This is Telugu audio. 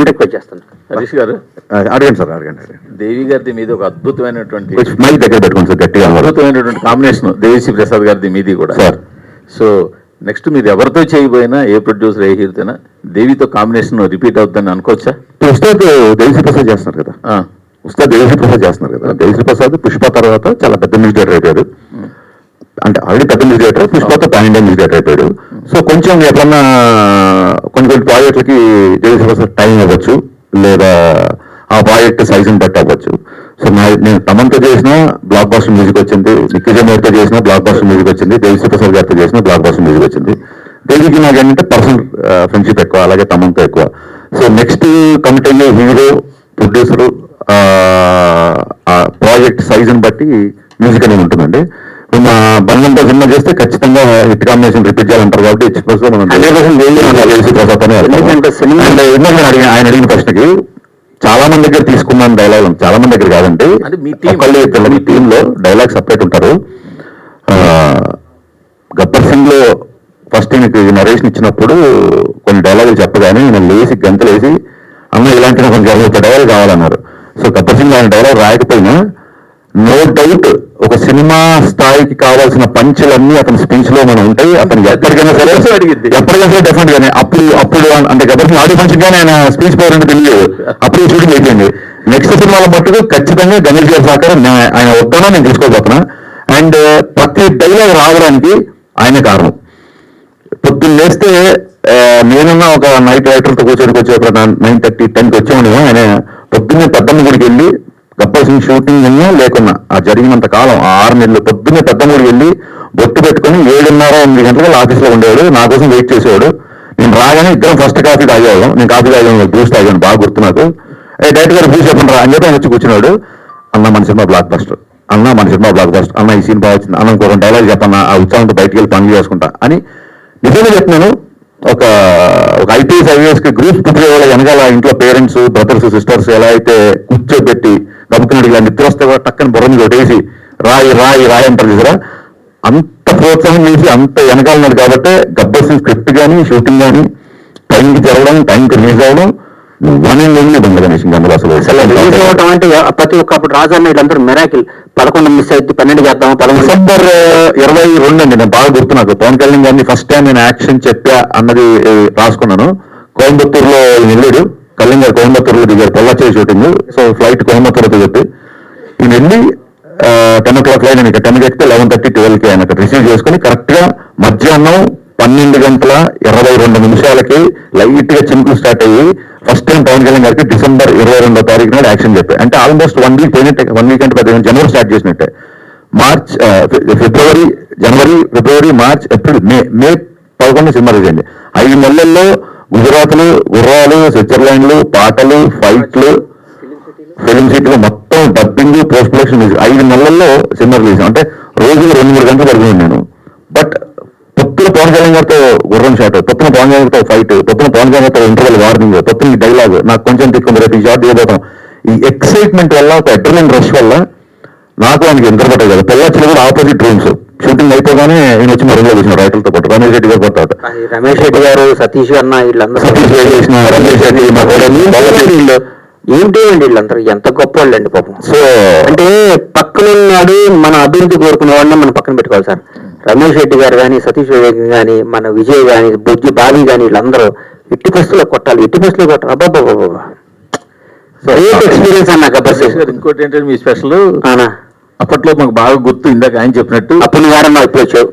రిక్వెస్ట్ చేస్తాను. హరీష్ గారు అడగండి సార్, అడగండి. దేవి గారిది మీద ఒక అద్భుతమైనటువంటి మైక్ దగ్గర పెట్టుకోండి సార్, గట్టిగా. అద్భుతమైనటువంటి కాంబినేషన్ దేవిశ్రీ ప్రసాద్ గారిది మీది కూడా సార్. సో నెక్స్ట్ మీరు ఎవరితో చేయబోయినా, ఏ ప్రొడ్యూసర్, ఏ హీరోతోనా దేవితో కాంబినేషన్ రిపీట్ అవుతుందని అనుకోవచ్చా? ఉస్తాద్ దేవిశ్రీ ప్రసాద్ చేస్తున్నారు కదా, ఉస్తాద్ దేవిశ్రీ ప్రసాద్ చేస్తున్నారు కదా. దేవిశ్రీ ప్రసాద్ పుష్ప తర్వాత చాలా పెద్ద మ్యూజిక్ డైరెక్టర్ అయిపోయారు. అంటే ఆల్రెడీ పెద్ద మ్యూజిక్ డైరెక్టర్, పుష్పతో పాన్ ఇండియా మ్యూజిక్ డైరెక్టర్ అయిపోయాడు. సో కొంచెం ఎప్పుడన్నా కొన్ని ప్రాజెక్టులకి దేవిశ్రీ ప్రసాద్ టైం అవ్వచ్చు, లేదా ఆ ప్రాజెక్ట్ సైజుని బట్టి అవ్వచ్చు. సో నేను తమన్తో చేసిన బ్లాక్ బాస్టర్ మ్యూజిక్ వచ్చింది, నిక్కజమేర్తో చేసిన బ్లాక్ బాస్టర్ మ్యూజిక్ వచ్చింది, దేవిశ్రీ ప్రసాద్ గారితో చేసిన బ్లాక్ బాస్టర్ మ్యూజిక్ వచ్చింది. దేవికి నాకు ఏంటంటే పర్సనల్ ఫ్రెండ్షిప్ ఎక్కువ, అలాగే తమన్తో ఎక్కువ. సో నెక్స్ట్ కమిట్ అయ్యే హీరో, ప్రొడ్యూసరు, ప్రాజెక్ట్ సైజుని బట్టి మ్యూజిక్ అనేది ఉంటుందండి. మా బంధంతో సినిమా చేస్తే ఖచ్చితంగా హిట్ కాంబినేషన్ రిపీట్ చేయాలంటారు కాబట్టి ఎక్స్ప్రెస్ మనం దేవిశ్రీ ప్రసాద్ అని ఆయన అడిగిన ప్రశ్నకి చాలా మంది దగ్గర తీసుకున్నాను డైలాగ్, చాలా మంది దగ్గర కాదండి, మీ టీంలో డైలాగ్ సపరేట్ ఉంటారు. గబ్బర్ సింగ్ లో ఫస్ట్ ఈయనకి నరేషన్ ఇచ్చినప్పుడు కొన్ని డైలాగులు చెప్పగానే నేను లేచి గంతలేసి అన్న ఇలాంటి కొంచెం డైలాగ్ కావాలన్నారు. సో గబ్బర్ సింగ్ ఆయన డైలాగ్ రాయకపోయినా నో డౌట్ ఒక సినిమా స్థాయికి కావాల్సిన పంచులన్నీ అతని స్పీచ్ లో మనం ఉంటాయి. అతను ఎప్పటికైనా సరే డెఫినెట్ గానే అప్పుడు అంటే గబ్బర్ సింగ్ ఆడియో ఫంక్షన్ గానే ఆయన స్పీచ్ పోవాలంటే తెలియదు, అప్పుడు షూటింగ్ అయిపోయింది. నెక్స్ట్ సినిమాల మట్టుకు ఖచ్చితంగా గణేష్ గారి సహకారం ఆయన వద్దనో నేను తీసుకోబోతున్నా. అండ్ ప్రతి డైలాగ్ రావడానికి ఆయన కారణం. పొద్దున్న లేస్తే నేనున్న ఒక నైట్ రైటర్తో వచ్చే 9:30, 10కి వచ్చామని ఆయన పొద్దున్నే పెద్దమ్మ గుడికి వెళ్ళి గబ్బర్ సింగ్ షూటింగ్ ఉన్నా లేకున్నా ఆ జరిగినంత కాలం 6 నెలలు పొద్దున్నే పెద్దమ్మ గుడికి వెళ్ళి బొట్టు పెట్టుకుని 7:30, 8 గంటలకు ఆఫీస్లో ఉండేవాడు, నా కోసం వెయిట్ చేసేవాడు. నేను రాగానే ఇద్దరం ఫస్ట్ కాఫీ తాగేవాళ్ళం. నేను కాఫీ తాగాను, జ్యూస్ తాగాను, బాగా గుర్తు నాకు. డైరెక్ట్ గారు జ్యూస్ చెప్పండి రా అని చెప్పి ఆయన వచ్చి కూర్చున్నాడు. అన్న మన సినిమా బ్లాక్ బస్టర్, అన్న మన సినిమా బ్లాక్ బస్టర్, అన్న ఈ సినిమా వచ్చింది, అన్న ఇంకొక డైలాగ్ చెప్పన్నా, ఆ ఉత్సాహంతో బయటికి వెళ్ళి పనులు చేసుకుంటా అని నిజంగా చెప్తున్నాను. ఒక IPS, IAS కి గ్రూప్స్ పుట్టిన వాళ్ళ వెనకాల ఇంట్లో పేరెంట్స్, బ్రదర్స్, సిస్టర్స్ ఎలా అయితే కూర్చోబెట్టి గబుకున్నాడు ఇలా నిద్ర వస్తే కూడా టక్కని బుర్ర మీద కొట్టేసి రాయి రాయి రాయి అంటారు చూసారా, అంత ప్రోత్సాహం చేసి అంత వెనకాలన్నాడు. కాబట్టి గబ్బర్ సింగ్ స్క్రిప్ట్ కానీ షూటింగ్ కానీ టైంకి జరగడం, టైంకి రిలీజ్ అవ్వడం బండి గణేష్ అందులో అసలు రిలీజ్ అవ్వడం అంటే ప్రతి ఒక్కప్పుడు రాజన్న వీళ్ళందరూ మెరాకిల్ 11 మిస్ అయితే 12 చేద్దాం. డిసెంబర్ 22 అండి, నేను బాగా గుర్తు నాకు. పవన్ కళ్యాణ్ గారిని ఫస్ట్ టైం నేను యాక్షన్ చెప్పా అన్నది రాసుకున్నాను. కోయంబత్తూరులో వెళ్ళాడు కళ్యాణ్ గారు, కోయంబత్తూరులో దిగారు, పొల్లాచేరి షూటింగ్. సో ఫ్లైట్ కోయంబత్తూరుతో చెప్పి ఈయన వెళ్ళి 10 o'clock ఫ్లైట్, నేను ఇక్కడ 10కి ఎక్కితే 11:30, 12కి ఆయన అక్కడ రిసీవ్ చేసుకుని కరెక్ట్గా మధ్యాహ్నం 12:22 లైట్ గా చినుకులు స్టార్ట్ అయ్యి ఫస్ట్ టైం పవన్ కళ్యాణ్ గారికి డిసెంబర్ 22వ తారీఖు నాడు యాక్షన్ చెప్పాయి. అంటే ఆల్మోస్ట్ 1 వీక్ పోయినట్టే, 1 వీక్ అంటే 15 జనవరి స్టార్ట్ చేసినట్టే. ఫిబ్రవరి, మార్చ్, ఏప్రిల్, మే 11 సినిమా రిలీజ్ అయింది. 5 నెలల్లో గుజరాత్లు, గుర్రాలు, స్విట్జర్లాండ్లు, పాటలు, ఫైట్లు, ఫిలిం సిటీలు మొత్తం డబ్బింగ్, పోస్ట్ ప్రొడక్షన్ మ్యూజిక్ 5 నెలల్లో సినిమా రిలీజ్. అంటే రోజులు 2-3 గంటలు పడుతుంది నేను. బట్ పొత్తుల పవన్ కళ్యాణ్ గారితో గుర్రం షాట్, పొత్తున పవన్ కళ్యాణ్ గారితో ఫైట్, పొత్తున పవన్ కళ్యాణ్ గారితో ఇంటర్వల్ వార్నింగ్, పొత్తున డైలాగ్ నాకు కొంచెం తిక్కుంది, రేపు ఈ షాట్ దిగబోతాం. ఈ ఎక్సైట్మెంట్ వల్ల, ఒక అడ్రినల్ రష్ వల్ల నాకు ఆయనకి ఎంత పట్టాయి కదా. పొల్లాచిలో కూడా ఆపోజిట్ రూమ్స్ షూటింగ్ అయిపోగానే నేను వచ్చి మా రూమ్లో కూర్చున్నాను రైటర్తో పాటు. రమేష్ రెడ్డి గారు కొత్త, రమేష్ రెడ్డి గారు, సతీష్ అన్న, వీళ్ళందరూ సతీష్ చేసిన రమేష్ రెడ్డి ఏంటి అండి వీళ్ళందరూ ఎంత గొప్ప వాళ్ళు అండి పాపం. సో అంటే పక్కనున్నాడు మన అభివృద్ధి కోరుకునే వాళ్ళని మనం పక్కన పెట్టుకోవాలి సార్. రమేష్ రెడ్డి గారు కానీ, సతీష్ రెడ్డి కానీ, మన విజయ్ కానీ, బుజ్జి బాబీ కానీ, వీళ్ళందరూ ఎట్టి పరిస్థితుల్లో కొట్టాలి, ఎట్టి పరిస్థితుల్లో కొట్టాలి. అబ్బాబాబా ఎక్స్పీరియన్స్ అన్న గబ్బర్ సింగ్. ఇంకోటి ఏంటంటే మీ స్పెషల్ అప్పట్లో మాకు బాగా గుర్తు, ఇందాక ఆయన చెప్పినట్టు అప్పుడు వారన్నా ఇప్పుడు వచ్చావు